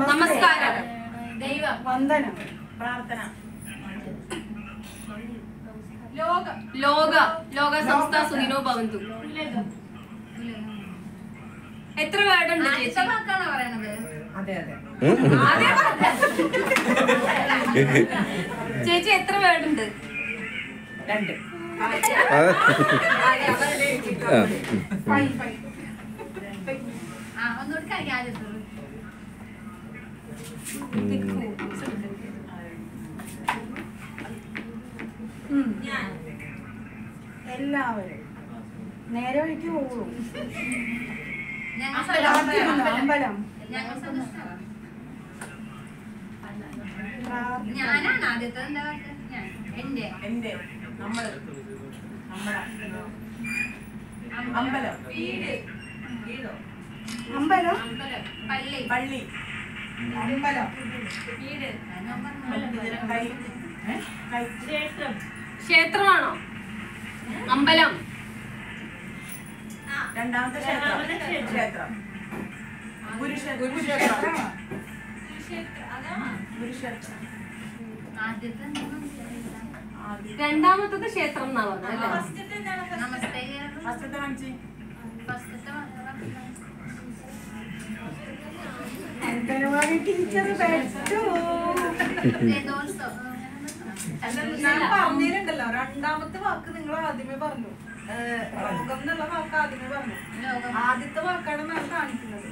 നമസ്കാരം, വന്ദനം, പ്രാർത്ഥന, ലോക സംസ്ഥ സുഖിനോ ഭവന്തു. എത്ര വേർഡുണ്ട് ചേച്ചി? ചേച്ചി എത്ര വേർഡുണ്ട്? 2. എല്ലാവരും നേരെ വഴിക്ക് പോകുള്ളൂ. അമ്പലം, ഞാനാണ് ആദ്യത്തെ. എന്താ എന്റെ അമ്പലം, അമ്പലം, പള്ളി, അമ്പലം, ക്ഷേത്രമാണോ? അമ്പലം. രണ്ടാമത്തെ ക്ഷേത്രം, രണ്ടാമത്തത് ക്ഷേത്രം എന്നാ പറഞ്ഞല്ലേ? അംഗനവാടി ടീച്ചർ പറ്റൂ. ഞാൻ പറഞ്ഞിട്ടുണ്ടല്ലോ, രണ്ടാമത്തെ വാക്ക് നിങ്ങൾ ആദ്യമേ പറഞ്ഞു. ലോകം എന്നുള്ള വാക്ക് ആദ്യമേ പറഞ്ഞു. ആദ്യത്തെ വാക്കാണ് ഞാൻ കാണിക്കുന്നത്.